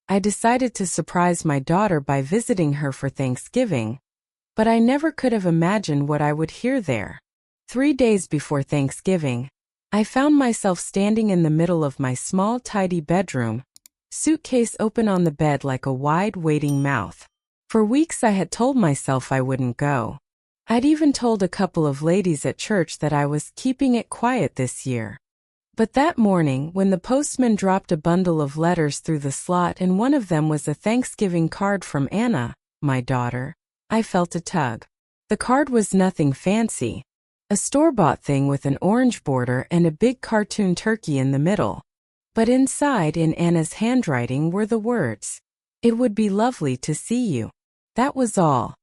I decided to surprise my daughter by visiting her for Thanksgiving, but I never could have imagined what I would hear there. 3 days before Thanksgiving, I found myself standing in the middle of my small, tidy bedroom, suitcase open on the bed like a wide, waiting mouth. For weeks I had told myself I wouldn't go. I'd even told a couple of ladies at church that I was keeping it quiet this year. But that morning, when the postman dropped a bundle of letters through the slot and one of them was a Thanksgiving card from Anna, my daughter, I felt a tug. The card was nothing fancy. A store-bought thing with an orange border and a big cartoon turkey in the middle. But inside, in Anna's handwriting, were the words, "It would be lovely to see you." That was all.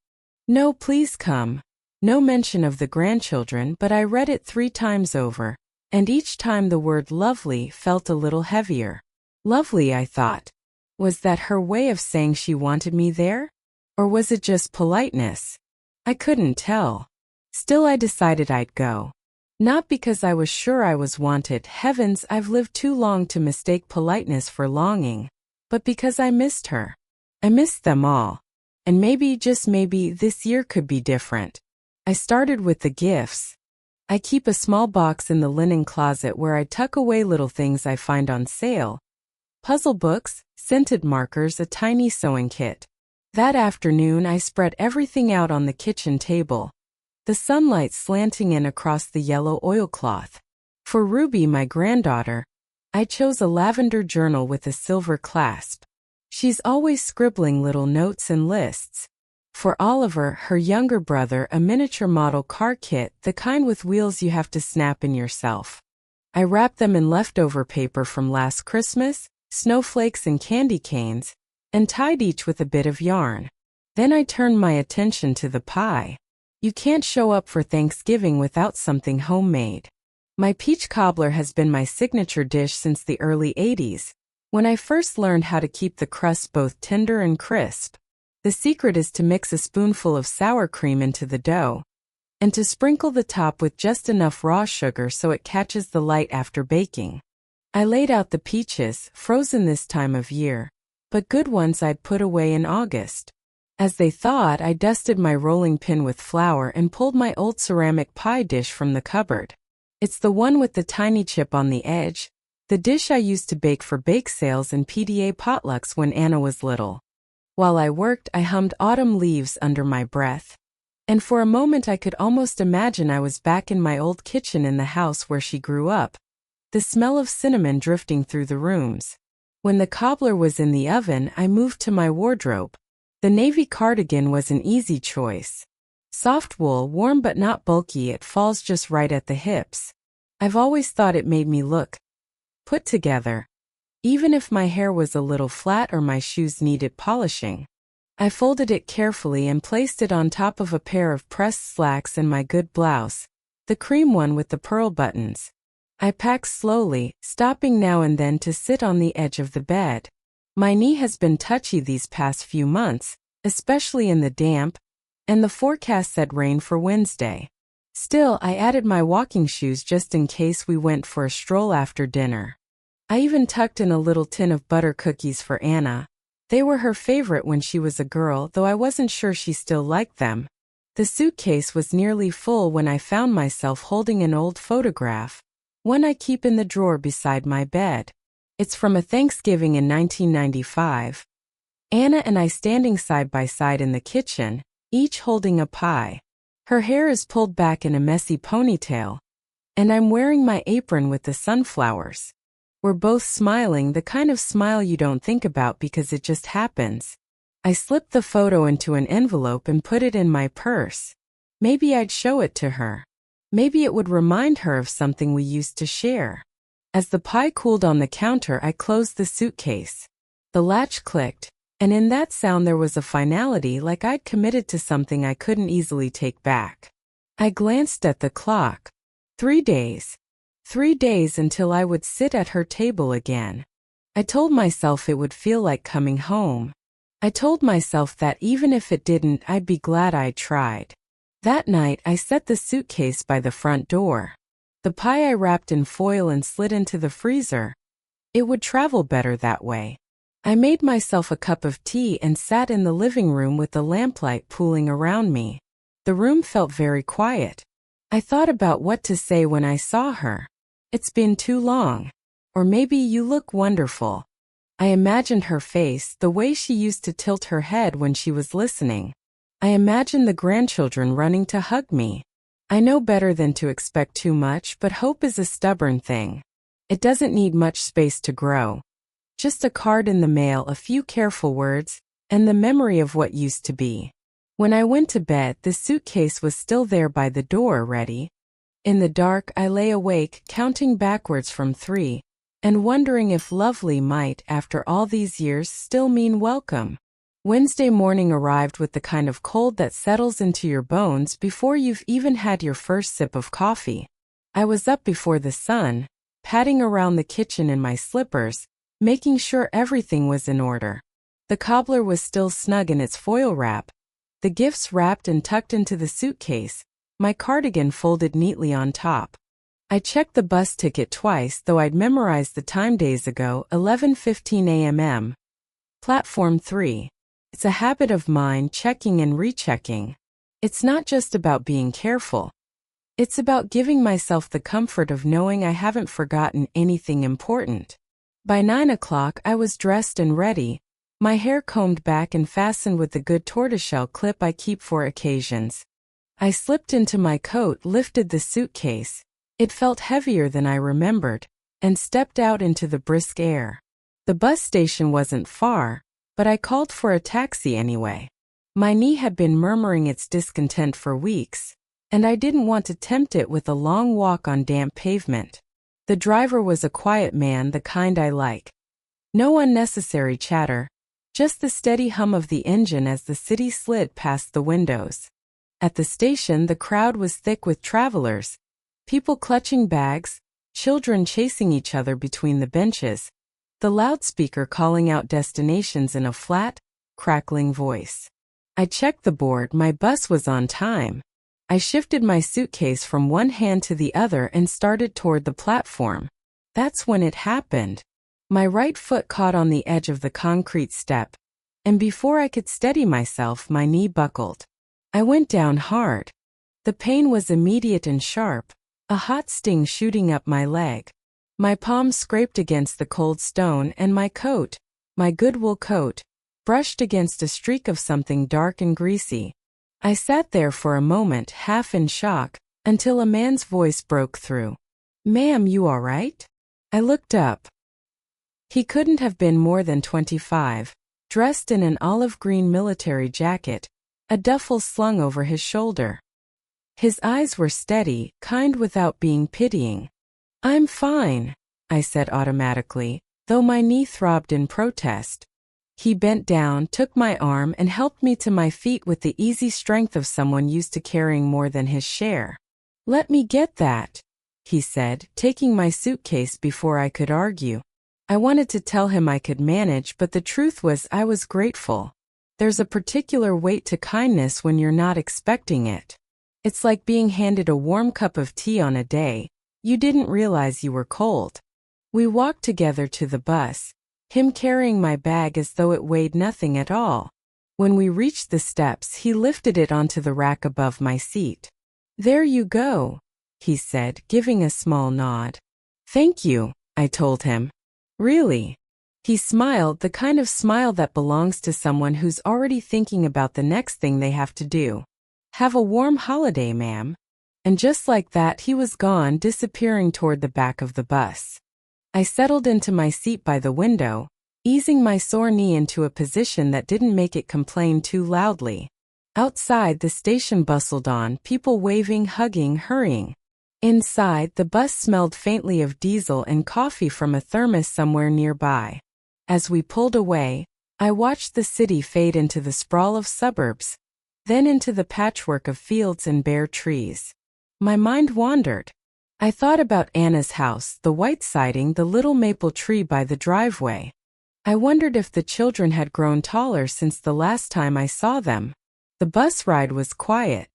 No "please come." No mention of the grandchildren, but I read it 3 times over, and each time the word lovely felt a little heavier. Lovely, I thought. Was that her way of saying she wanted me there? Or was it just politeness? I couldn't tell. Still, I decided I'd go. Not because I was sure I was wanted, heavens, I've lived too long to mistake politeness for longing, but because I missed her. I missed them all. And maybe, just maybe, this year could be different. I started with the gifts. I keep a small box in the linen closet where I tuck away little things I find on sale. Puzzle books, scented markers, a tiny sewing kit. That afternoon I spread everything out on the kitchen table, the sunlight slanting in across the yellow oilcloth. For Ruby, my granddaughter, I chose a lavender journal with a silver clasp. She's always scribbling little notes and lists. For Oliver, her younger brother, a miniature model car kit, the kind with wheels you have to snap in yourself. I wrapped them in leftover paper from last Christmas, snowflakes and candy canes, and tied each with a bit of yarn. Then I turned my attention to the pie. You can't show up for Thanksgiving without something homemade. My peach cobbler has been my signature dish since the early 80s, when I first learned how to keep the crust both tender and crisp. The secret is to mix a spoonful of sour cream into the dough, and to sprinkle the top with just enough raw sugar so it catches the light after baking. I laid out the peaches, frozen this time of year, but good ones I'd put away in August. As they thawed, I dusted my rolling pin with flour and pulled my old ceramic pie dish from the cupboard. It's the one with the tiny chip on the edge, the dish I used to bake for bake sales and PDA potlucks when Anna was little. While I worked, I hummed Autumn Leaves under my breath. And for a moment I could almost imagine I was back in my old kitchen in the house where she grew up, the smell of cinnamon drifting through the rooms. When the cobbler was in the oven, I moved to my wardrobe. The navy cardigan was an easy choice. Soft wool, warm but not bulky, it falls just right at the hips. I've always thought it made me look put together, even if my hair was a little flat or my shoes needed polishing. I folded it carefully and placed it on top of a pair of pressed slacks and my good blouse, the cream one with the pearl buttons. I packed slowly, stopping now and then to sit on the edge of the bed. My knee has been touchy these past few months, especially in the damp, and the forecast said rain for Wednesday. Still, I added my walking shoes just in case we went for a stroll after dinner. I even tucked in a little tin of butter cookies for Anna. They were her favorite when she was a girl, though I wasn't sure she still liked them. The suitcase was nearly full when I found myself holding an old photograph, one I keep in the drawer beside my bed. It's from a Thanksgiving in 1995. Anna and I standing side by side in the kitchen, each holding a pie. Her hair is pulled back in a messy ponytail, and I'm wearing my apron with the sunflowers. We're both smiling, the kind of smile you don't think about because it just happens. I slipped the photo into an envelope and put it in my purse. Maybe I'd show it to her. Maybe it would remind her of something we used to share. As the pie cooled on the counter, I closed the suitcase. The latch clicked, and in that sound there was a finality, like I'd committed to something I couldn't easily take back. I glanced at the clock. 3 days. 3 days until I would sit at her table again. I told myself it would feel like coming home. I told myself that even if it didn't, I'd be glad I'd tried. That night, I set the suitcase by the front door. The pie I wrapped in foil and slid into the freezer. It would travel better that way. I made myself a cup of tea and sat in the living room with the lamplight pooling around me. The room felt very quiet. I thought about what to say when I saw her. It's been too long. Or maybe you look wonderful. I imagined her face, the way she used to tilt her head when she was listening. I imagined the grandchildren running to hug me. I know better than to expect too much, but hope is a stubborn thing. It doesn't need much space to grow. Just a card in the mail, a few careful words, and the memory of what used to be. When I went to bed, the suitcase was still there by the door, ready. In the dark, I lay awake, counting backwards from 3, and wondering if lovely might, after all these years, still mean welcome. Wednesday morning arrived with the kind of cold that settles into your bones before you've even had your first sip of coffee. I was up before the sun, padding around the kitchen in my slippers, making sure everything was in order. The cobbler was still snug in its foil wrap, the gifts wrapped and tucked into the suitcase, my cardigan folded neatly on top. I checked the bus ticket twice, though I'd memorized the time days ago, 11:15 a.m. Platform 3. It's a habit of mine, checking and rechecking. It's not just about being careful. It's about giving myself the comfort of knowing I haven't forgotten anything important. By 9 o'clock I was dressed and ready, my hair combed back and fastened with the good tortoiseshell clip I keep for occasions. I slipped into my coat, lifted the suitcase, it felt heavier than I remembered, and stepped out into the brisk air. The bus station wasn't far, but I called for a taxi anyway. My knee had been murmuring its discontent for weeks, and I didn't want to tempt it with a long walk on damp pavement. The driver was a quiet man, the kind I like. No unnecessary chatter, just the steady hum of the engine as the city slid past the windows. At the station, the crowd was thick with travelers, people clutching bags, children chasing each other between the benches, the loudspeaker calling out destinations in a flat, crackling voice. I checked the board, my bus was on time. I shifted my suitcase from one hand to the other and started toward the platform. That's when it happened. My right foot caught on the edge of the concrete step, and before I could steady myself, my knee buckled. I went down hard. The pain was immediate and sharp, a hot sting shooting up my leg. My palms scraped against the cold stone, and my coat, my good wool coat, brushed against a streak of something dark and greasy. I sat there for a moment, half in shock, until a man's voice broke through. "Ma'am, you all right?" I looked up. He couldn't have been more than 25, dressed in an olive-green military jacket, a duffel slung over his shoulder. His eyes were steady, kind without being pitying. "I'm fine," I said automatically, though my knee throbbed in protest. He bent down, took my arm, and helped me to my feet with the easy strength of someone used to carrying more than his share. "Let me get that," he said, taking my suitcase before I could argue. I wanted to tell him I could manage, but the truth was I was grateful. There's a particular weight to kindness when you're not expecting it. It's like being handed a warm cup of tea on a day you didn't realize you were cold. We walked together to the bus, him carrying my bag as though it weighed nothing at all. When we reached the steps, he lifted it onto the rack above my seat. "There you go," he said, giving a small nod. "Thank you," I told him. "Really?" He smiled, the kind of smile that belongs to someone who's already thinking about the next thing they have to do. "Have a warm holiday, ma'am." And just like that, he was gone, disappearing toward the back of the bus. I settled into my seat by the window, easing my sore knee into a position that didn't make it complain too loudly. Outside, the station bustled on, people waving, hugging, hurrying. Inside, the bus smelled faintly of diesel and coffee from a thermos somewhere nearby. As we pulled away, I watched the city fade into the sprawl of suburbs, then into the patchwork of fields and bare trees. My mind wandered. I thought about Anna's house, the white siding, the little maple tree by the driveway. I wondered if the children had grown taller since the last time I saw them. The bus ride was quiet.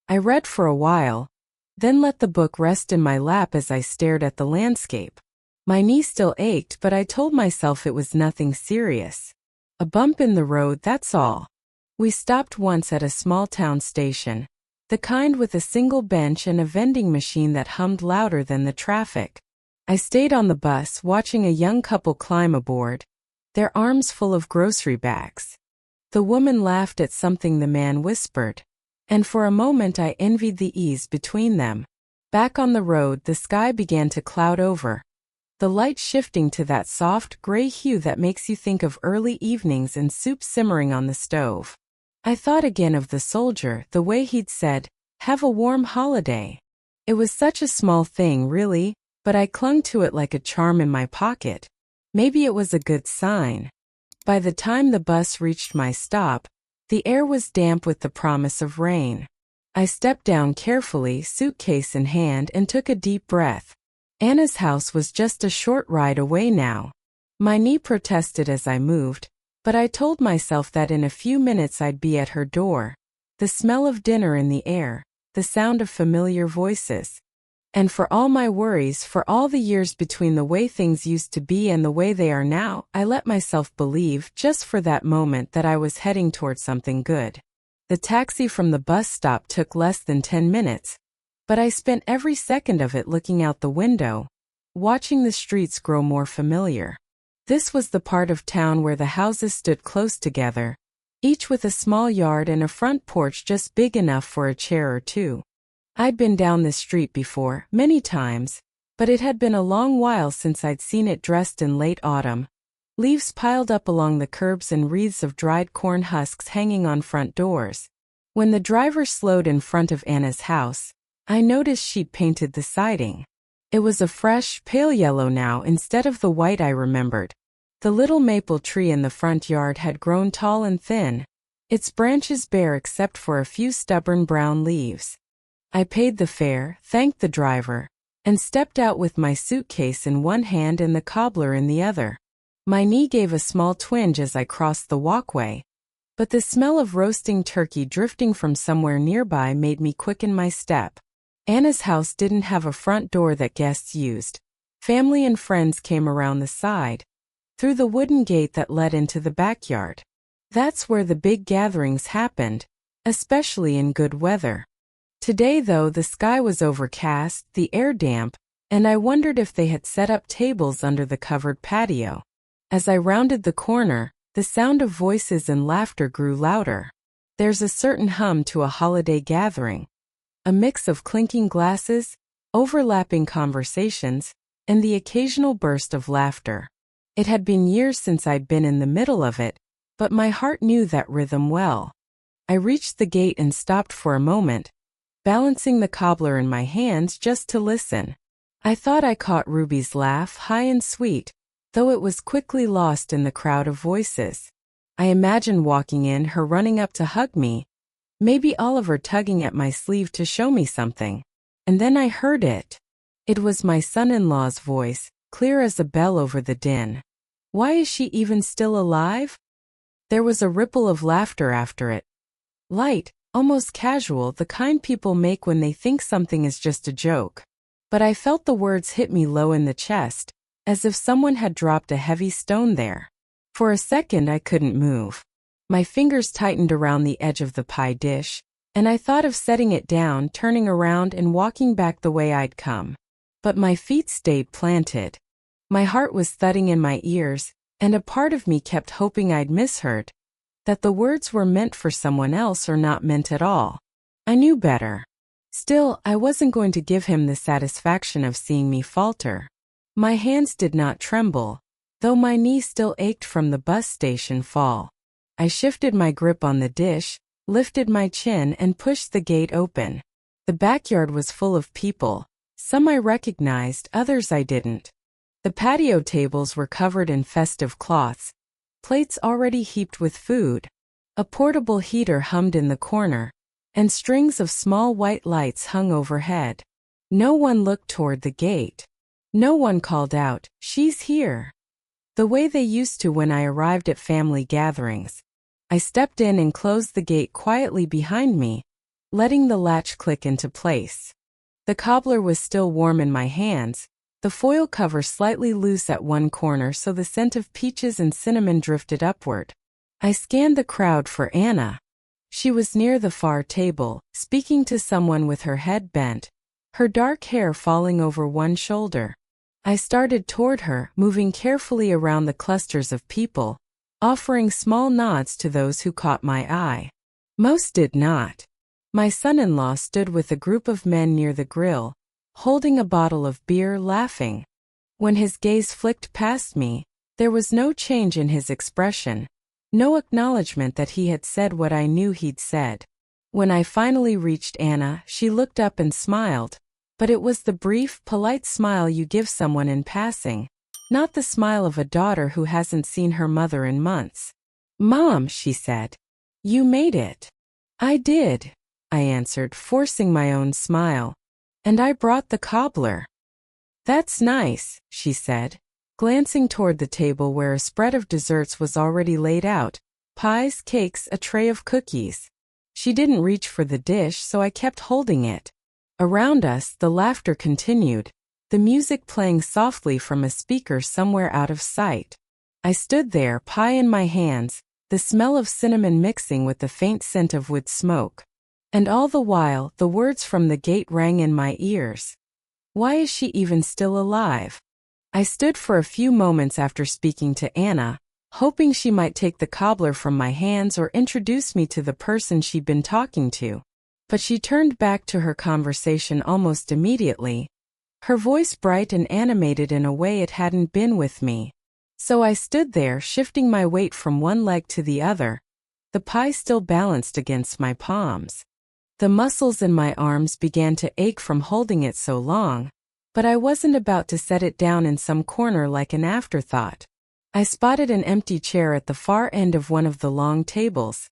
I read for a while, then let the book rest in my lap as I stared at the landscape. My knee still ached, but I told myself it was nothing serious. A bump in the road, that's all. We stopped once at a small town station, the kind with a single bench and a vending machine that hummed louder than the traffic. I stayed on the bus watching a young couple climb aboard, their arms full of grocery bags. The woman laughed at something the man whispered, and for a moment I envied the ease between them. Back on the road, the sky began to cloud over, the light shifting to that soft gray hue that makes you think of early evenings and soup simmering on the stove. I thought again of the soldier, the way he'd said, "Have a warm holiday." It was such a small thing, really, but I clung to it like a charm in my pocket. Maybe it was a good sign. By the time the bus reached my stop, the air was damp with the promise of rain. I stepped down carefully, suitcase in hand, and took a deep breath. Anna's house was just a short ride away now. My knee protested as I moved, but I told myself that in a few minutes I'd be at her door. The smell of dinner in the air, the sound of familiar voices. And for all my worries, for all the years between the way things used to be and the way they are now, I let myself believe, just for that moment, that I was heading toward something good. The taxi from the bus stop took less than 10 minutes, but I spent every second of it looking out the window, watching the streets grow more familiar. This was the part of town where the houses stood close together, each with a small yard and a front porch just big enough for a chair or two. I'd been down this street before, many times, but it had been a long while since I'd seen it dressed in late autumn. Leaves piled up along the curbs and wreaths of dried corn husks hanging on front doors. When the driver slowed in front of Anna's house, I noticed she'd painted the siding. It was a fresh, pale yellow now instead of the white I remembered. The little maple tree in the front yard had grown tall and thin, its branches bare except for a few stubborn brown leaves. I paid the fare, thanked the driver, and stepped out with my suitcase in one hand and the cobbler in the other. My knee gave a small twinge as I crossed the walkway, but the smell of roasting turkey drifting from somewhere nearby made me quicken my step. Anna's house didn't have a front door that guests used. Family and friends came around the side, through the wooden gate that led into the backyard. That's where the big gatherings happened, especially in good weather. Today, though, the sky was overcast, the air damp, and I wondered if they had set up tables under the covered patio. As I rounded the corner, the sound of voices and laughter grew louder. There's a certain hum to a holiday gathering. A mix of clinking glasses, overlapping conversations, and the occasional burst of laughter. It had been years since I'd been in the middle of it, but my heart knew that rhythm well. I reached the gate and stopped for a moment, balancing the cobbler in my hands just to listen. I thought I caught Ruby's laugh, high and sweet, though it was quickly lost in the crowd of voices. I imagined walking in, her running up to hug me, maybe Oliver tugging at my sleeve to show me something. And then I heard it. It was my son-in-law's voice, clear as a bell over the din. "Why is she even still alive?" There was a ripple of laughter after it. Light, almost casual, the kind people make when they think something is just a joke. But I felt the words hit me low in the chest, as if someone had dropped a heavy stone there. For a second I couldn't move. My fingers tightened around the edge of the pie dish, and I thought of setting it down, turning around and walking back the way I'd come. But my feet stayed planted. My heart was thudding in my ears, and a part of me kept hoping I'd misheard, that the words were meant for someone else or not meant at all. I knew better. Still, I wasn't going to give him the satisfaction of seeing me falter. My hands did not tremble, though my knee still ached from the bus station fall. I shifted my grip on the dish, lifted my chin, and pushed the gate open. The backyard was full of people. Some I recognized, others I didn't. The patio tables were covered in festive cloths, plates already heaped with food. A portable heater hummed in the corner, and strings of small white lights hung overhead. No one looked toward the gate. No one called out, "She's here," the way they used to when I arrived at family gatherings. I stepped in and closed the gate quietly behind me, letting the latch click into place. The cobbler was still warm in my hands, the foil cover slightly loose at one corner so the scent of peaches and cinnamon drifted upward. I scanned the crowd for Anna. She was near the far table, speaking to someone with her head bent, her dark hair falling over one shoulder. I started toward her, moving carefully around the clusters of people, offering small nods to those who caught my eye. Most did not. My son-in-law stood with a group of men near the grill, holding a bottle of beer, laughing. When his gaze flicked past me, there was no change in his expression, no acknowledgement that he had said what I knew he'd said. When I finally reached Anna, she looked up and smiled, but it was the brief, polite smile you give someone in passing, not the smile of a daughter who hasn't seen her mother in months. "Mom," she said, "you made it." "I did," I answered, forcing my own smile. "And I brought the cobbler." "That's nice," she said, glancing toward the table where a spread of desserts was already laid out, pies, cakes, a tray of cookies. She didn't reach for the dish, so I kept holding it. Around us, the laughter continued, the music playing softly from a speaker somewhere out of sight. I stood there, pie in my hands, the smell of cinnamon mixing with the faint scent of wood smoke. And all the while, the words from the gate rang in my ears. Why is she even still alive? I stood for a few moments after speaking to Anna, hoping she might take the cobbler from my hands or introduce me to the person she'd been talking to. But she turned back to her conversation almost immediately, her voice bright and animated in a way it hadn't been with me. So I stood there, shifting my weight from one leg to the other, the pie still balanced against my palms. The muscles in my arms began to ache from holding it so long, but I wasn't about to set it down in some corner like an afterthought. I spotted an empty chair at the far end of one of the long tables,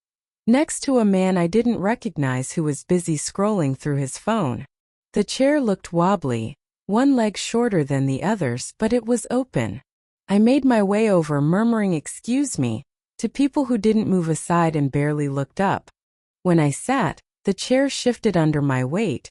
next to a man I didn't recognize who was busy scrolling through his phone. The chair looked wobbly, one leg shorter than the others, but it was open. I made my way over, murmuring "excuse me" to people who didn't move aside and barely looked up. When I sat, the chair shifted under my weight,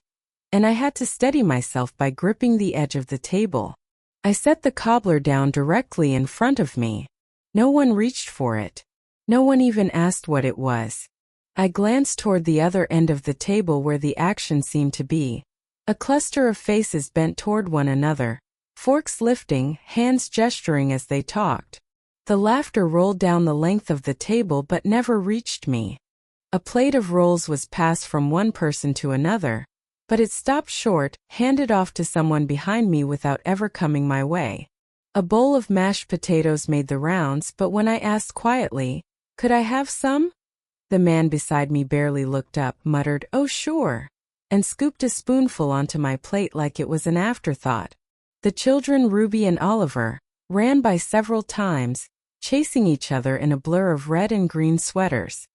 and I had to steady myself by gripping the edge of the table. I set the cobbler down directly in front of me. No one reached for it. No one even asked what it was. I glanced toward the other end of the table where the action seemed to be. A cluster of faces bent toward one another, forks lifting, hands gesturing as they talked. The laughter rolled down the length of the table but never reached me. A plate of rolls was passed from one person to another, but it stopped short, handed off to someone behind me without ever coming my way. A bowl of mashed potatoes made the rounds, but when I asked quietly, "Could I have some?" the man beside me barely looked up, muttered, "Oh sure," and scooped a spoonful onto my plate like it was an afterthought. The children, Ruby and Oliver, ran by several times, chasing each other in a blur of red and green sweaters.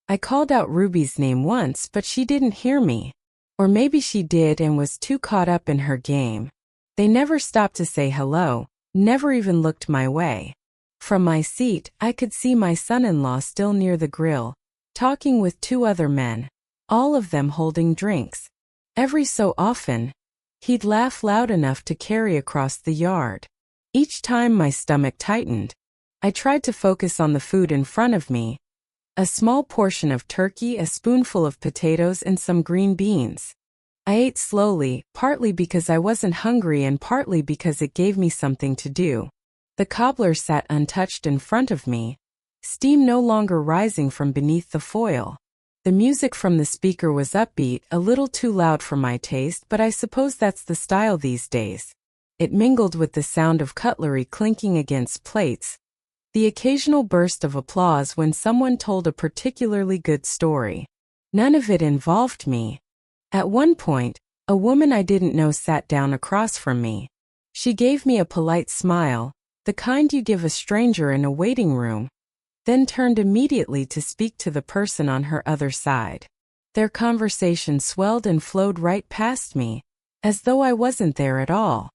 I called out Ruby's name once, but she didn't hear me. Or maybe she did and was too caught up in her game. They never stopped to say hello, never even looked my way. From my seat, I could see my son-in-law still near the grill, talking with two other men, all of them holding drinks. Every so often, he'd laugh loud enough to carry across the yard. Each time my stomach tightened. I tried to focus on the food in front of me. A small portion of turkey, a spoonful of potatoes, and some green beans. I ate slowly, partly because I wasn't hungry and partly because it gave me something to do. The cobbler sat untouched in front of me, steam no longer rising from beneath the foil. The music from the speaker was upbeat, a little too loud for my taste, but I suppose that's the style these days. It mingled with the sound of cutlery clinking against plates, the occasional burst of applause when someone told a particularly good story. None of it involved me. At one point, a woman I didn't know sat down across from me. She gave me a polite smile, the kind you give a stranger in a waiting room, then turned immediately to speak to the person on her other side. Their conversation swelled and flowed right past me, as though I wasn't there at all.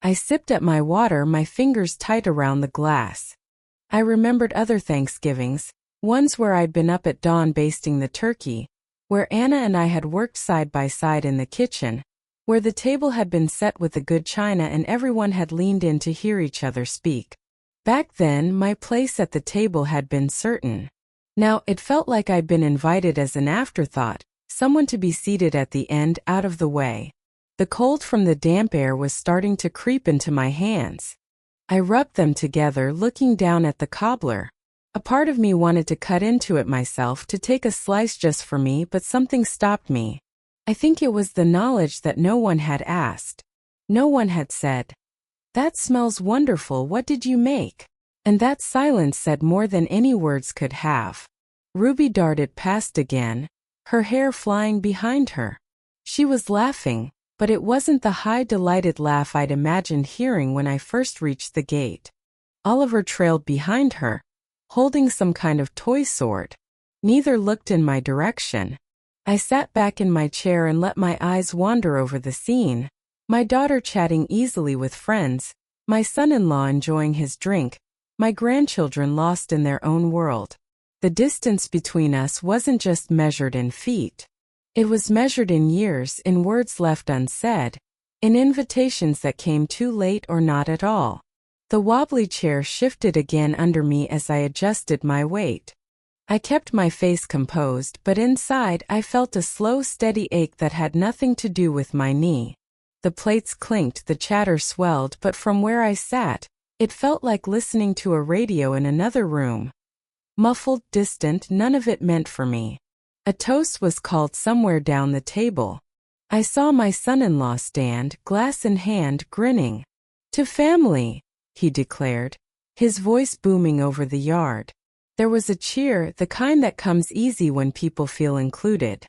I sipped at my water, my fingers tight around the glass. I remembered other Thanksgivings, ones where I'd been up at dawn basting the turkey, where Anna and I had worked side by side in the kitchen, where the table had been set with the good china and everyone had leaned in to hear each other speak. Back then, my place at the table had been certain. Now, it felt like I'd been invited as an afterthought, someone to be seated at the end, out of the way. The cold from the damp air was starting to creep into my hands. I rubbed them together, looking down at the cobbler. A part of me wanted to cut into it myself to take a slice just for me, but something stopped me. I think it was the knowledge that no one had asked. No one had said, "That smells wonderful, what did you make?" And that silence said more than any words could have. Ruby darted past again, her hair flying behind her. She was laughing, but it wasn't the high, delighted laugh I'd imagined hearing when I first reached the gate. Oliver trailed behind her, holding some kind of toy sword. Neither looked in my direction. I sat back in my chair and let my eyes wander over the scene. My daughter chatting easily with friends, my son-in-law enjoying his drink, my grandchildren lost in their own world. The distance between us wasn't just measured in feet. It was measured in years, in words left unsaid, in invitations that came too late or not at all. The wobbly chair shifted again under me as I adjusted my weight. I kept my face composed, but inside I felt a slow, steady ache that had nothing to do with my knee. The plates clinked, the chatter swelled, but from where I sat, it felt like listening to a radio in another room. Muffled, distant, none of it meant for me. A toast was called somewhere down the table. I saw my son-in-law stand, glass in hand, grinning. "To family," he declared, his voice booming over the yard. There was a cheer, the kind that comes easy when people feel included.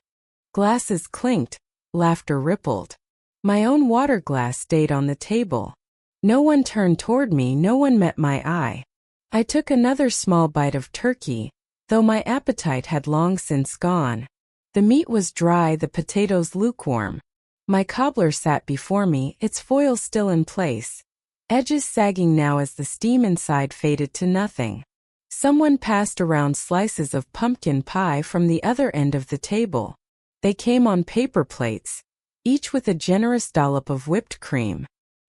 Glasses clinked, laughter rippled. My own water glass stayed on the table. No one turned toward me, no one met my eye. I took another small bite of turkey, though my appetite had long since gone. The meat was dry, the potatoes lukewarm. My cobbler sat before me, its foil still in place, edges sagging now as the steam inside faded to nothing. Someone passed around slices of pumpkin pie from the other end of the table. They came on paper plates, each with a generous dollop of whipped cream.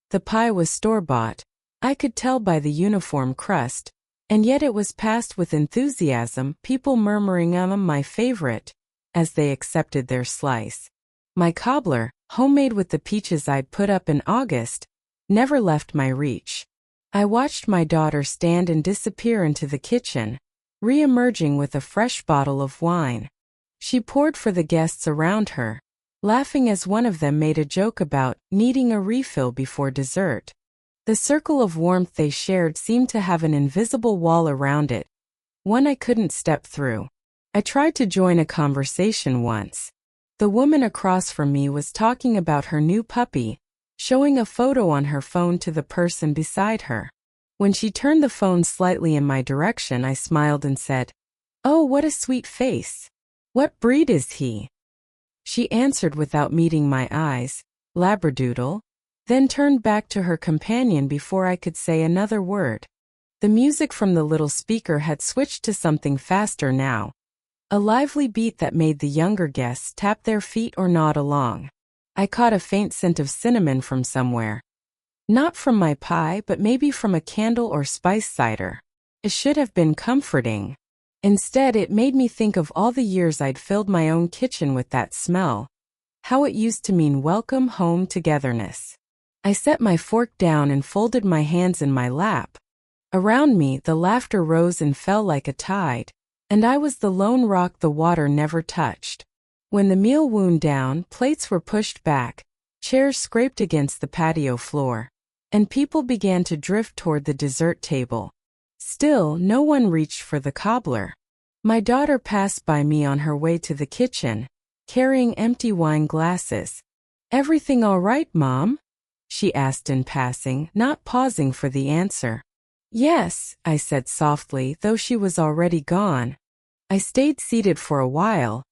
The pie was store-bought, I could tell by the uniform crust, and yet it was passed with enthusiasm, people murmuring my favorite, as they accepted their slice. My cobbler, homemade with the peaches I'd put up in August, never left my reach. I watched my daughter stand and disappear into the kitchen, re-emerging with a fresh bottle of wine. She poured for the guests around her, laughing as one of them made a joke about needing a refill before dessert. The circle of warmth they shared seemed to have an invisible wall around it, one I couldn't step through. I tried to join a conversation once. The woman across from me was talking about her new puppy, showing a photo on her phone to the person beside her. When she turned the phone slightly in my direction, I smiled and said, "Oh, what a sweet face. What breed is he?" She answered without meeting my eyes, "Labradoodle," then turned back to her companion before I could say another word. The music from the little speaker had switched to something faster now, a lively beat that made the younger guests tap their feet or nod along. I caught a faint scent of cinnamon from somewhere. Not from my pie, but maybe from a candle or spice cider. It should have been comforting. Instead, it made me think of all the years I'd filled my own kitchen with that smell. How it used to mean welcome home, togetherness. I set my fork down and folded my hands in my lap. Around me, the laughter rose and fell like a tide, and I was the lone rock the water never touched. When the meal wound down, plates were pushed back, chairs scraped against the patio floor, and people began to drift toward the dessert table. Still, no one reached for the cobbler. My daughter passed by me on her way to the kitchen, carrying empty wine glasses. "Everything all right, Mom?" she asked in passing, not pausing for the answer. "Yes," I said softly, though she was already gone. I stayed seated for a while,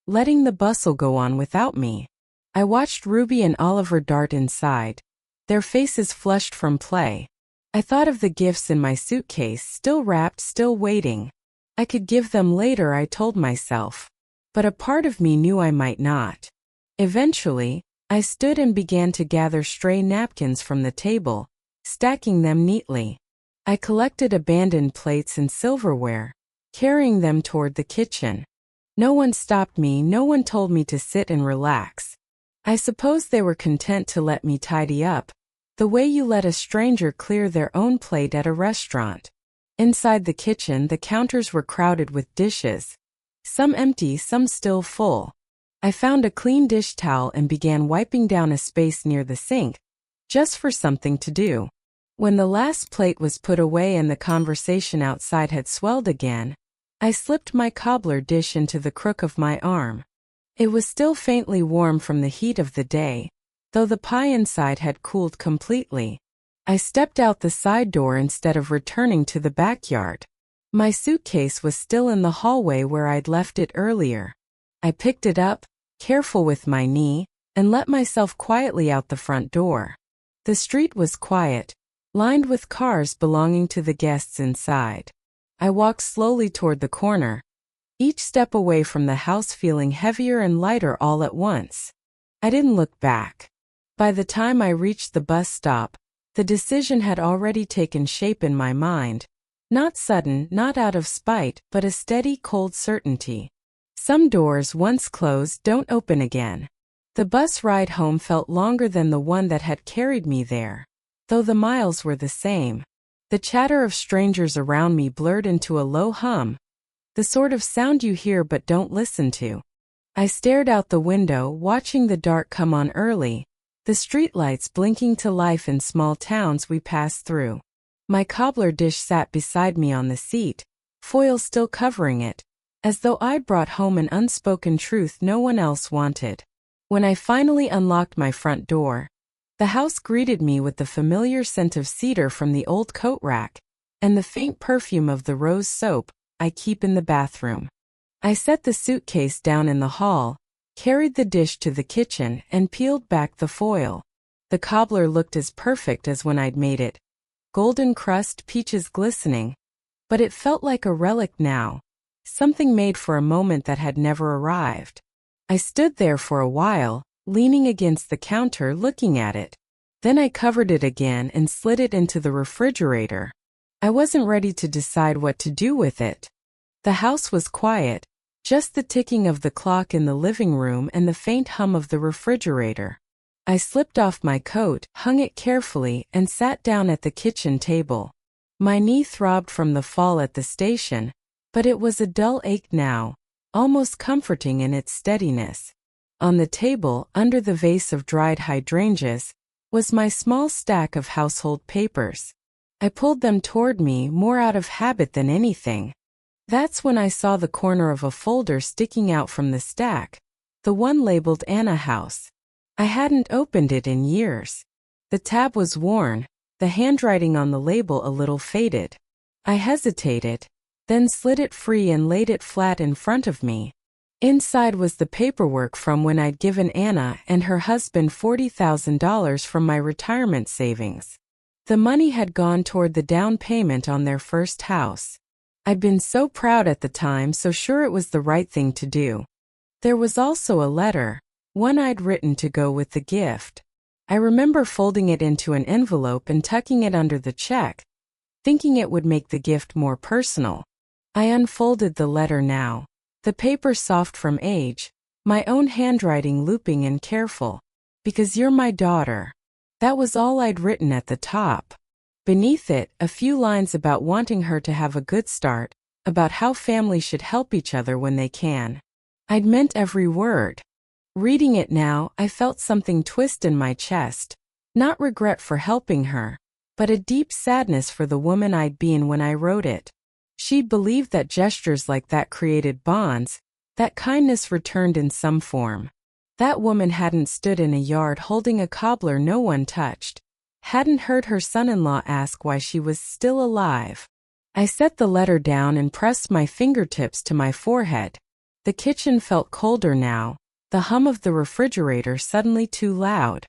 letting the bustle go on without me. I watched Ruby and Oliver dart inside, their faces flushed from play. I thought of the gifts in my suitcase, still wrapped, still waiting. I could give them later, I told myself. But a part of me knew I might not. Eventually, I stood and began to gather stray napkins from the table, stacking them neatly. I collected abandoned plates and silverware, carrying them toward the kitchen. No one stopped me, no one told me to sit and relax. I suppose they were content to let me tidy up, the way you let a stranger clear their own plate at a restaurant. Inside the kitchen, the counters were crowded with dishes, some empty, some still full. I found a clean dish towel and began wiping down a space near the sink, just for something to do. When the last plate was put away and the conversation outside had swelled again, I slipped my cobbler dish into the crook of my arm. It was still faintly warm from the heat of the day, though the pie inside had cooled completely. I stepped out the side door instead of returning to the backyard. My suitcase was still in the hallway where I'd left it earlier. I picked it up, careful with my knee, and let myself quietly out the front door. The street was quiet, lined with cars belonging to the guests inside. I walked slowly toward the corner, each step away from the house feeling heavier and lighter all at once. I didn't look back. By the time I reached the bus stop, the decision had already taken shape in my mind. Not sudden, not out of spite, but a steady, cold certainty. Some doors, once closed, don't open again. The bus ride home felt longer than the one that had carried me there, though the miles were the same. The chatter of strangers around me blurred into a low hum, the sort of sound you hear but don't listen to. I stared out the window, watching the dark come on early, the streetlights blinking to life in small towns we passed through. My cobbler dish sat beside me on the seat, foil still covering it, as though I'd brought home an unspoken truth no one else wanted. When I finally unlocked my front door, the house greeted me with the familiar scent of cedar from the old coat rack, and the faint perfume of the rose soap I keep in the bathroom. I set the suitcase down in the hall, carried the dish to the kitchen, and peeled back the foil. The cobbler looked as perfect as when I'd made it. Golden crust, peaches glistening. But it felt like a relic now, something made for a moment that had never arrived. I stood there for a while, leaning against the counter looking at it. Then I covered it again and slid it into the refrigerator. I wasn't ready to decide what to do with it. The house was quiet, just the ticking of the clock in the living room and the faint hum of the refrigerator. I slipped off my coat, hung it carefully, and sat down at the kitchen table. My knee throbbed from the fall at the station, but it was a dull ache now, almost comforting in its steadiness. On the table, under the vase of dried hydrangeas, was my small stack of household papers. I pulled them toward me more out of habit than anything. That's when I saw the corner of a folder sticking out from the stack, the one labeled Anna House. I hadn't opened it in years. The tab was worn, the handwriting on the label a little faded. I hesitated, then slid it free and laid it flat in front of me. Inside was the paperwork from when I'd given Anna and her husband $40,000 from my retirement savings. The money had gone toward the down payment on their first house. I'd been so proud at the time, so sure it was the right thing to do. There was also a letter, one I'd written to go with the gift. I remember folding it into an envelope and tucking it under the check, thinking it would make the gift more personal. I unfolded the letter now, the paper soft from age, my own handwriting looping and careful. Because you're my daughter. That was all I'd written at the top. Beneath it, a few lines about wanting her to have a good start, about how families should help each other when they can. I'd meant every word. Reading it now, I felt something twist in my chest. Not regret for helping her, but a deep sadness for the woman I'd been when I wrote it. She'd believed that gestures like that created bonds, that kindness returned in some form. That woman hadn't stood in a yard holding a cobbler no one touched, hadn't heard her son-in-law ask why she was still alive. I set the letter down and pressed my fingertips to my forehead. The kitchen felt colder now, the hum of the refrigerator suddenly too loud.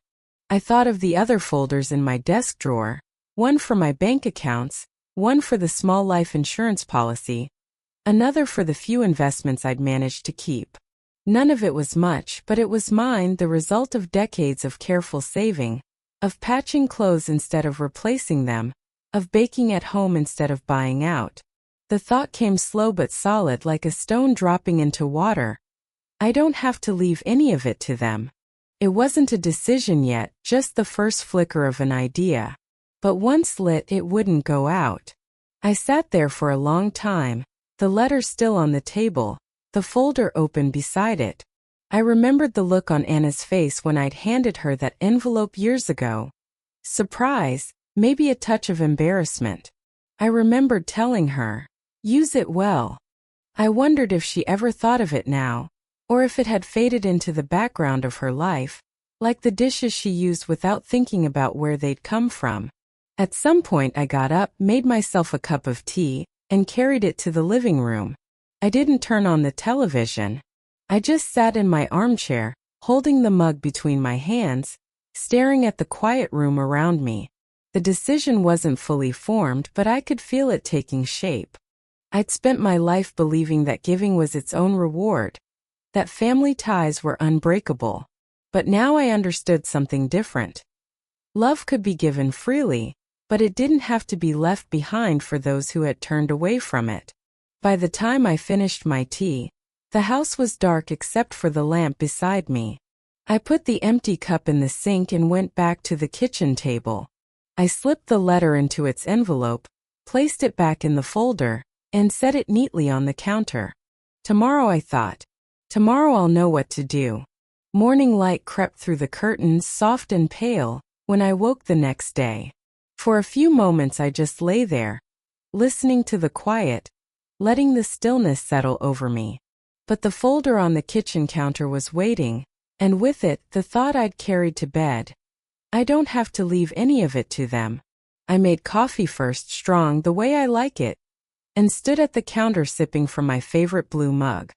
I thought of the other folders in my desk drawer, one for my bank accounts, one for the small life insurance policy, another for the few investments I'd managed to keep. None of it was much, but it was mine, the result of decades of careful saving, of patching clothes instead of replacing them, of baking at home instead of buying out. The thought came slow but solid, like a stone dropping into water. I don't have to leave any of it to them. It wasn't a decision yet, just the first flicker of an idea. But once lit, it wouldn't go out. I sat there for a long time, the letter still on the table, the folder open beside it. I remembered the look on Anna's face when I'd handed her that envelope years ago. Surprise, maybe a touch of embarrassment. I remembered telling her, "Use it well." I wondered if she ever thought of it now, or if it had faded into the background of her life, like the dishes she used without thinking about where they'd come from. At some point I got up, made myself a cup of tea, and carried it to the living room. I didn't turn on the television. I just sat in my armchair, holding the mug between my hands, staring at the quiet room around me. The decision wasn't fully formed, but I could feel it taking shape. I'd spent my life believing that giving was its own reward, that family ties were unbreakable. But now I understood something different. Love could be given freely, but it didn't have to be left behind for those who had turned away from it. By the time I finished my tea, the house was dark except for the lamp beside me. I put the empty cup in the sink and went back to the kitchen table. I slipped the letter into its envelope, placed it back in the folder, and set it neatly on the counter. Tomorrow, I thought. Tomorrow I'll know what to do. Morning light crept through the curtains, soft and pale, when I woke the next day. For a few moments I just lay there, listening to the quiet, letting the stillness settle over me. But the folder on the kitchen counter was waiting, and with it, the thought I'd carried to bed. I don't have to leave any of it to them. I made coffee first, strong the way I like it, and stood at the counter sipping from my favorite blue mug.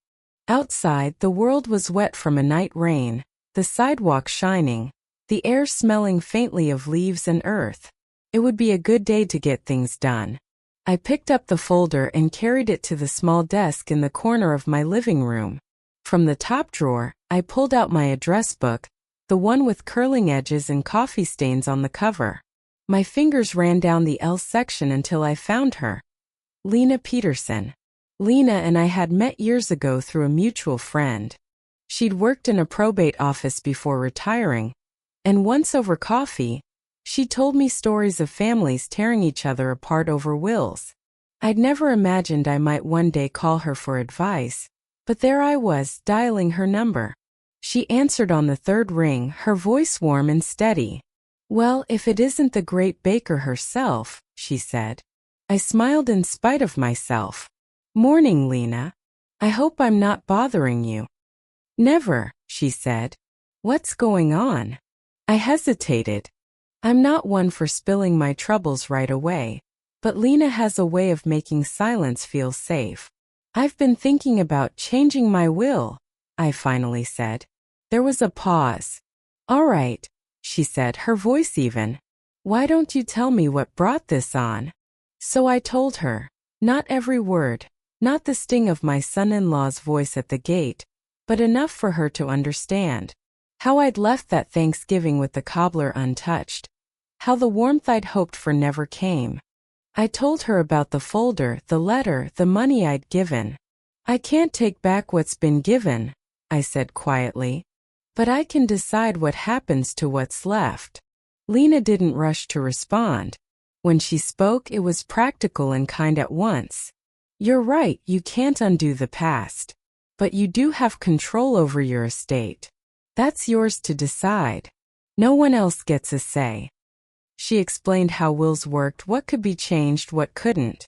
Outside, the world was wet from a night rain, the sidewalk shining, the air smelling faintly of leaves and earth. It would be a good day to get things done. I picked up the folder and carried it to the small desk in the corner of my living room. From the top drawer, I pulled out my address book, the one with curling edges and coffee stains on the cover. My fingers ran down the L section until I found her. Lena Peterson. Lena and I had met years ago through a mutual friend. She'd worked in a probate office before retiring, and once over coffee, she told me stories of families tearing each other apart over wills. I'd never imagined I might one day call her for advice, but there I was, dialing her number. She answered on the third ring, her voice warm and steady. "Well, if it isn't the great baker herself," she said. I smiled in spite of myself. "Morning, Lena. I hope I'm not bothering you." "Never," she said. "What's going on?" I hesitated. I'm not one for spilling my troubles right away, but Lena has a way of making silence feel safe. "I've been thinking about changing my will," I finally said. There was a pause. "All right," she said, her voice even. "Why don't you tell me what brought this on?" So I told her. Not every word, not the sting of my son-in-law's voice at the gate, but enough for her to understand. How I'd left that Thanksgiving with the cobbler untouched. How the warmth I'd hoped for never came. I told her about the folder, the letter, the money I'd given. "I can't take back what's been given," I said quietly, "but I can decide what happens to what's left." Lena didn't rush to respond. When she spoke, it was practical and kind at once. "You're right, you can't undo the past. But you do have control over your estate. That's yours to decide. No one else gets a say." She explained how wills worked, what could be changed, what couldn't.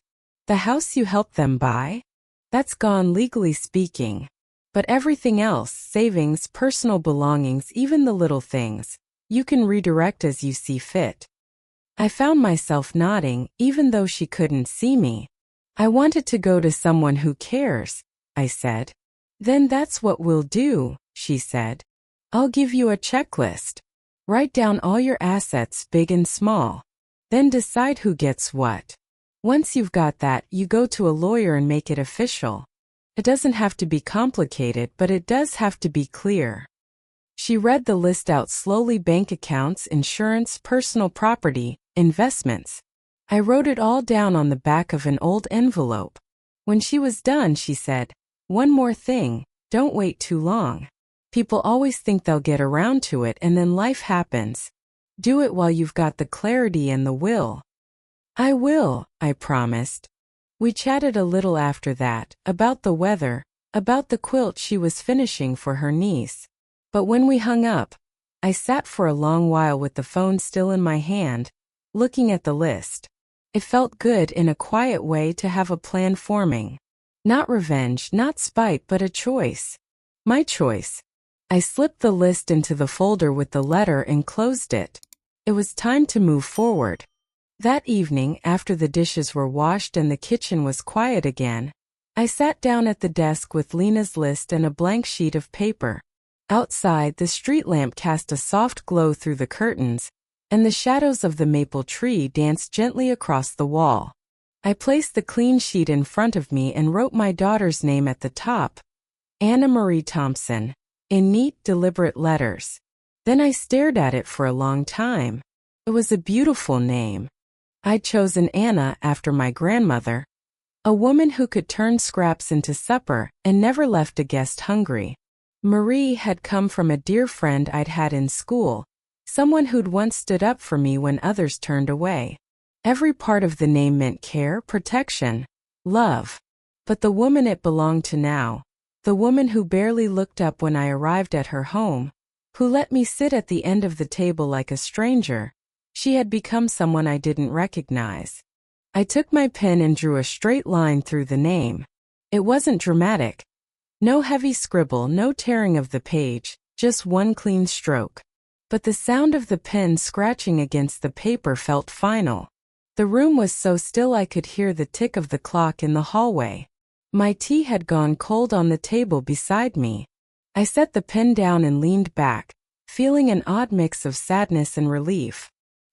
"The house you helped them buy? That's gone legally speaking. But everything else, savings, personal belongings, even the little things, you can redirect as you see fit." I found myself nodding, even though she couldn't see me. "I wanted to go to someone who cares," I said. "Then that's what we'll do," she said. "I'll give you a checklist. Write down all your assets, big and small. Then decide who gets what. Once you've got that, you go to a lawyer and make it official. It doesn't have to be complicated, but it does have to be clear. She read the list out slowly: bank accounts, insurance, personal property, investments. I wrote it all down on the back of an old envelope. When she was done, she said, "One more thing, don't wait too long. People always think they'll get around to it and then life happens. Do it while you've got the clarity and the will." "I will," I promised. We chatted a little after that, about the weather, about the quilt she was finishing for her niece. But when we hung up, I sat for a long while with the phone still in my hand, looking at the list. It felt good in a quiet way to have a plan forming. Not revenge, not spite, but a choice. My choice. I slipped the list into the folder with the letter and closed it. It was time to move forward. That evening, after the dishes were washed and the kitchen was quiet again, I sat down at the desk with Lena's list and a blank sheet of paper. Outside, the street lamp cast a soft glow through the curtains, and the shadows of the maple tree danced gently across the wall. I placed the clean sheet in front of me and wrote my daughter's name at the top, Anna Marie Thompson, in neat, deliberate letters. Then I stared at it for a long time. It was a beautiful name. I'd chosen Anna after my grandmother, a woman who could turn scraps into supper and never left a guest hungry. Marie had come from a dear friend I'd had in school, someone who'd once stood up for me when others turned away. Every part of the name meant care, protection, love. But the woman it belonged to now, the woman who barely looked up when I arrived at her home, who let me sit at the end of the table like a stranger, she had become someone I didn't recognize. I took my pen and drew a straight line through the name. It wasn't dramatic. No heavy scribble, no tearing of the page, just one clean stroke. But the sound of the pen scratching against the paper felt final. The room was so still I could hear the tick of the clock in the hallway. My tea had gone cold on the table beside me. I set the pen down and leaned back, feeling an odd mix of sadness and relief.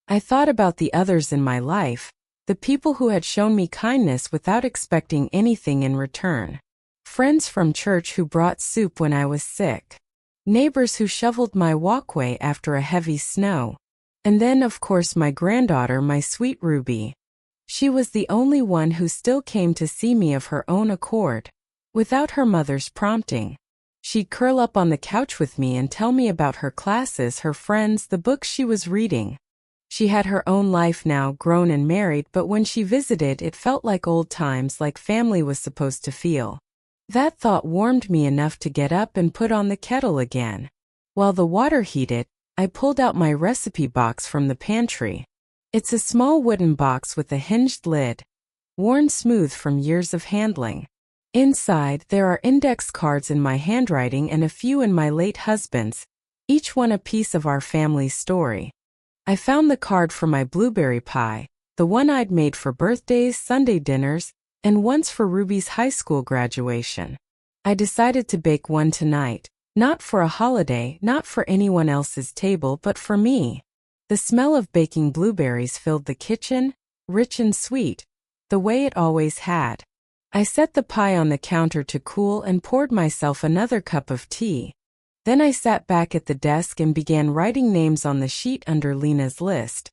I thought about the others in my life, the people who had shown me kindness without expecting anything in return. Friends from church who brought soup when I was sick. Neighbors who shoveled my walkway after a heavy snow. And then, of course, my granddaughter, my sweet Ruby. She was the only one who still came to see me of her own accord, without her mother's prompting. She'd curl up on the couch with me and tell me about her classes, her friends, the books she was reading. She had her own life now, grown and married, but when she visited, it felt like old times, like family was supposed to feel. That thought warmed me enough to get up and put on the kettle again. While the water heated, I pulled out my recipe box from the pantry. It's a small wooden box with a hinged lid, worn smooth from years of handling. Inside, there are index cards in my handwriting and a few in my late husband's, each one a piece of our family's story. I found the card for my blueberry pie, the one I'd made for birthdays, Sunday dinners, and once for Ruby's high school graduation. I decided to bake one tonight, not for a holiday, not for anyone else's table, but for me. The smell of baking blueberries filled the kitchen, rich and sweet, the way it always had. I set the pie on the counter to cool and poured myself another cup of tea. Then I sat back at the desk and began writing names on the sheet under Lena's list,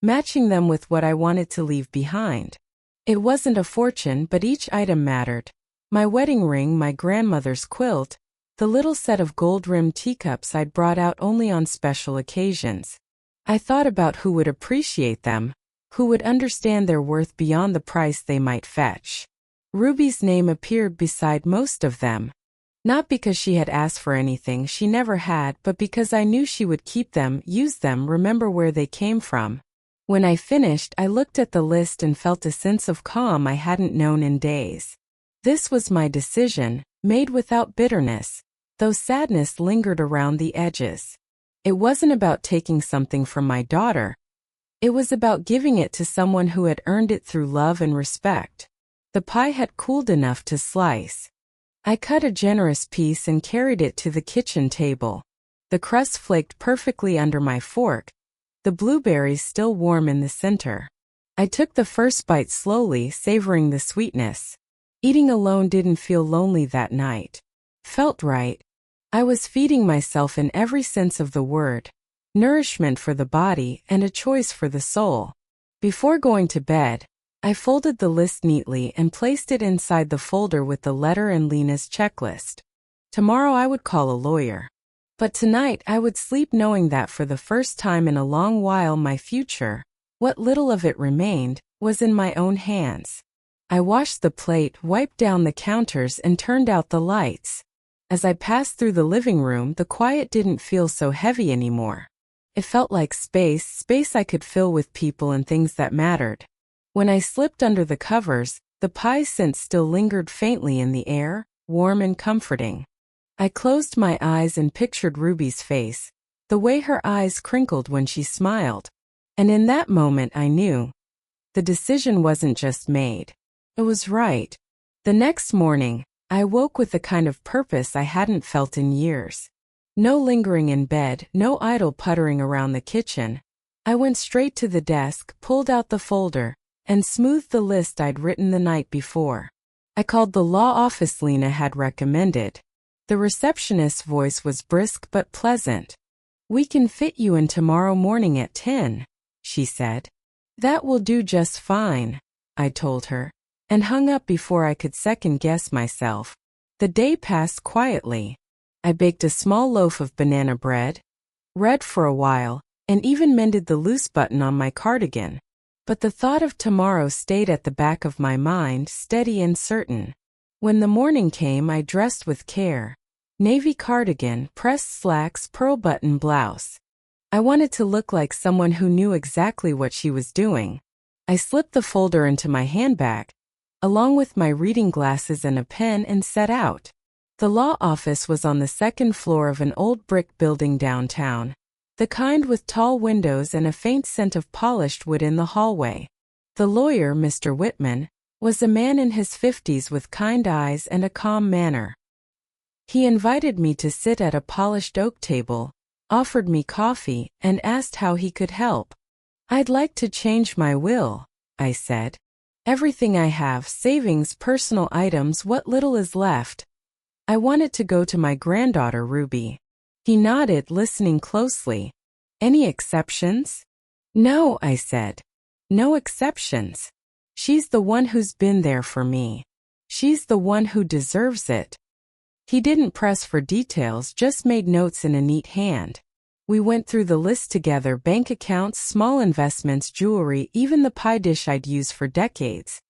matching them with what I wanted to leave behind. It wasn't a fortune, but each item mattered. My wedding ring, my grandmother's quilt, the little set of gold-rimmed teacups I'd brought out only on special occasions. I thought about who would appreciate them, who would understand their worth beyond the price they might fetch. Ruby's name appeared beside most of them. Not because she had asked for anything, she never had, but because I knew she would keep them, use them, remember where they came from. When I finished, I looked at the list and felt a sense of calm I hadn't known in days. This was my decision, made without bitterness, though sadness lingered around the edges. It wasn't about taking something from my daughter. It was about giving it to someone who had earned it through love and respect. The pie had cooled enough to slice. I cut a generous piece and carried it to the kitchen table. The crust flaked perfectly under my fork, the blueberries still warm in the center. I took the first bite slowly, savoring the sweetness. Eating alone didn't feel lonely that night. Felt right. I was feeding myself in every sense of the word. Nourishment for the body and a choice for the soul. Before going to bed, I folded the list neatly and placed it inside the folder with the letter and Lena's checklist. Tomorrow I would call a lawyer. But tonight I would sleep knowing that for the first time in a long while my future, what little of it remained, was in my own hands. I washed the plate, wiped down the counters, and turned out the lights. As I passed through the living room, the quiet didn't feel so heavy anymore. It felt like space I could fill with people and things that mattered. When I slipped under the covers, the pie scent still lingered faintly in the air, warm and comforting. I closed my eyes and pictured Ruby's face, the way her eyes crinkled when she smiled. And in that moment I knew. The decision wasn't just made. It was right. The next morning, I woke with a kind of purpose I hadn't felt in years. No lingering in bed, no idle puttering around the kitchen. I went straight to the desk, pulled out the folder, and smoothed the list I'd written the night before. I called the law office Lena had recommended. The receptionist's voice was brisk but pleasant. "We can fit you in tomorrow morning at 10, she said. "That will do just fine," I told her, and hung up before I could second-guess myself. The day passed quietly. I baked a small loaf of banana bread, read for a while, and even mended the loose button on my cardigan. But the thought of tomorrow stayed at the back of my mind, steady and certain. When the morning came, I dressed with care. Navy cardigan, pressed slacks, pearl button blouse. I wanted to look like someone who knew exactly what she was doing. I slipped the folder into my handbag, along with my reading glasses and a pen, and set out. The law office was on the second floor of an old brick building downtown, the kind with tall windows and a faint scent of polished wood in the hallway. The lawyer, Mr. Whitman, was a man in his 50s with kind eyes and a calm manner. He invited me to sit at a polished oak table, offered me coffee, and asked how he could help. "I'd like to change my will," I said. "Everything I have, savings, personal items, what little is left. I want it to go to my granddaughter Ruby." He nodded, listening closely. "Any exceptions?" "No," I said. "No exceptions. She's the one who's been there for me. She's the one who deserves it." He didn't press for details, just made notes in a neat hand. We went through the list together: bank accounts, small investments, jewelry, even the pie dish I'd used for decades.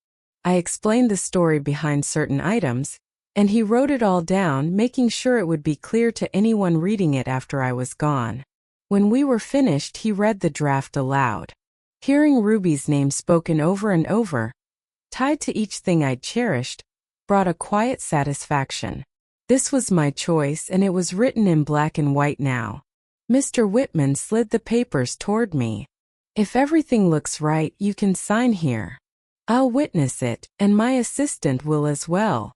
I explained the story behind certain items, and he wrote it all down, making sure it would be clear to anyone reading it after I was gone. When we were finished, he read the draft aloud. Hearing Ruby's name spoken over and over, tied to each thing I'd cherished, brought a quiet satisfaction. This was my choice, and it was written in black and white now. Mr. Whitman slid the papers toward me. "If everything looks right, you can sign here. I'll witness it, and my assistant will as well."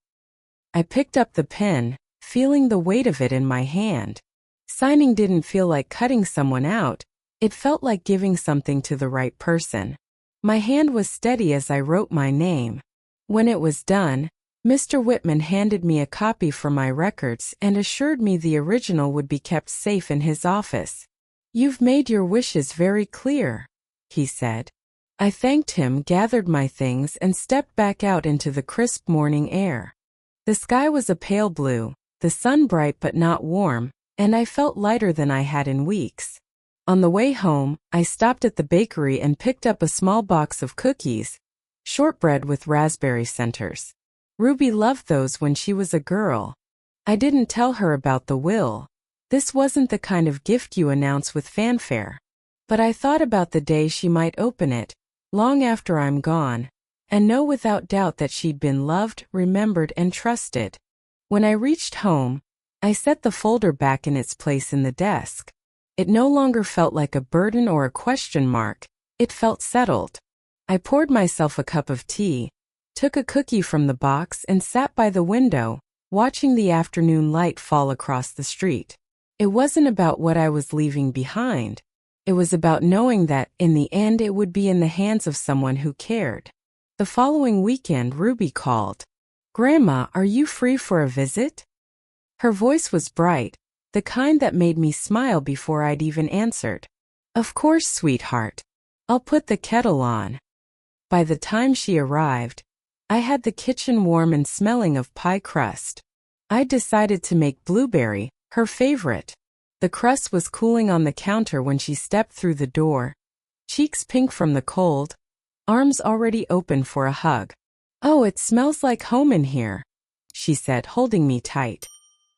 I picked up the pen, feeling the weight of it in my hand. Signing didn't feel like cutting someone out, it felt like giving something to the right person. My hand was steady as I wrote my name. When it was done, Mr. Whitman handed me a copy for my records and assured me the original would be kept safe in his office. "You've made your wishes very clear," he said. I thanked him, gathered my things, and stepped back out into the crisp morning air. The sky was a pale blue, the sun bright but not warm, and I felt lighter than I had in weeks. On the way home, I stopped at the bakery and picked up a small box of cookies, shortbread with raspberry centers. Ruby loved those when she was a girl. I didn't tell her about the will. This wasn't the kind of gift you announce with fanfare. But I thought about the day she might open it, long after I'm gone, and know without doubt that she'd been loved, remembered, and trusted. When I reached home, I set the folder back in its place in the desk. It no longer felt like a burden or a question mark. It felt settled. I poured myself a cup of tea, took a cookie from the box, and sat by the window, watching the afternoon light fall across the street. It wasn't about what I was leaving behind. It was about knowing that, in the end, it would be in the hands of someone who cared. The following weekend, Ruby called. "Grandma, are you free for a visit?" Her voice was bright, the kind that made me smile before I'd even answered. "Of course, sweetheart. I'll put the kettle on." By the time she arrived, I had the kitchen warm and smelling of pie crust. I decided to make blueberry, her favorite. The crust was cooling on the counter when she stepped through the door, cheeks pink from the cold, arms already open for a hug. "Oh, it smells like home in here," she said, holding me tight.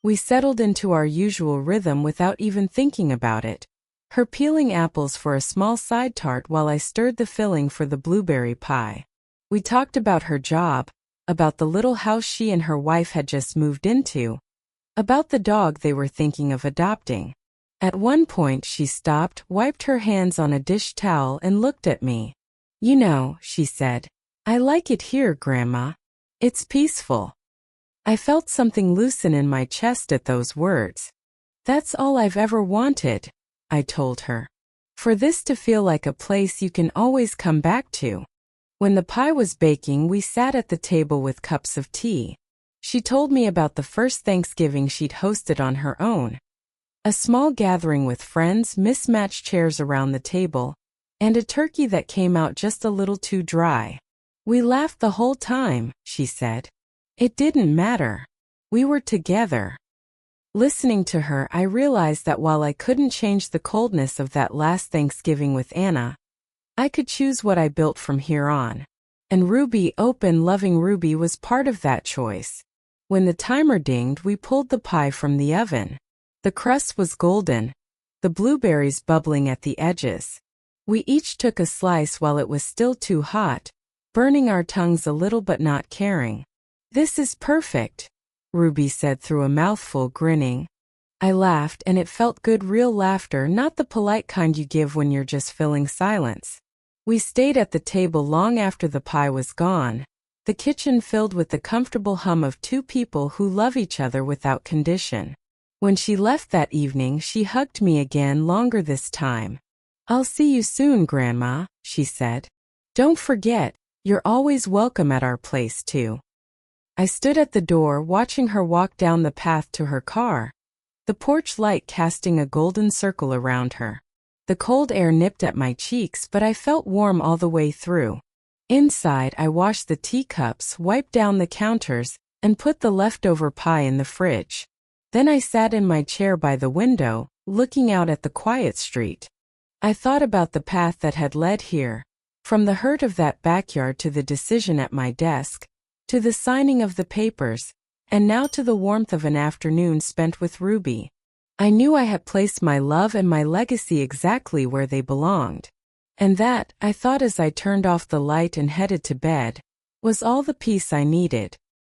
We settled into our usual rhythm without even thinking about it, her peeling apples for a small side tart while I stirred the filling for the blueberry pie. We talked about her job, about the little house she and her wife had just moved into, about the dog they were thinking of adopting. At one point she stopped, wiped her hands on a dish towel and looked at me. "You know," she said, "I like it here, Grandma. It's peaceful." I felt something loosen in my chest at those words. "That's all I've ever wanted," I told her. "For this to feel like a place you can always come back to." When the pie was baking, we sat at the table with cups of tea. She told me about the first Thanksgiving she'd hosted on her own. A small gathering with friends, mismatched chairs around the table, and a turkey that came out just a little too dry. "We laughed the whole time," she said. "It didn't matter. We were together." Listening to her, I realized that while I couldn't change the coldness of that last Thanksgiving with Anna, I could choose what I built from here on. And Ruby, open, loving Ruby, was part of that choice. When the timer dinged, we pulled the pie from the oven. The crust was golden, the blueberries bubbling at the edges. We each took a slice while it was still too hot, burning our tongues a little but not caring. "This is perfect," Ruby said through a mouthful, grinning. I laughed, and it felt good, real laughter, not the polite kind you give when you're just filling silence. We stayed at the table long after the pie was gone, the kitchen filled with the comfortable hum of two people who love each other without condition. When she left that evening, she hugged me again, longer this time. "I'll see you soon, Grandma," she said. "Don't forget, you're always welcome at our place, too." I stood at the door, watching her walk down the path to her car, the porch light casting a golden circle around her. The cold air nipped at my cheeks, but I felt warm all the way through. Inside, I washed the teacups, wiped down the counters, and put the leftover pie in the fridge. Then I sat in my chair by the window, looking out at the quiet street. I thought about the path that had led here, from the hurt of that backyard to the decision at my desk, to the signing of the papers, and now to the warmth of an afternoon spent with Ruby. I knew I had placed my love and my legacy exactly where they belonged. And that, I thought as I turned off the light and headed to bed, was all the peace I needed.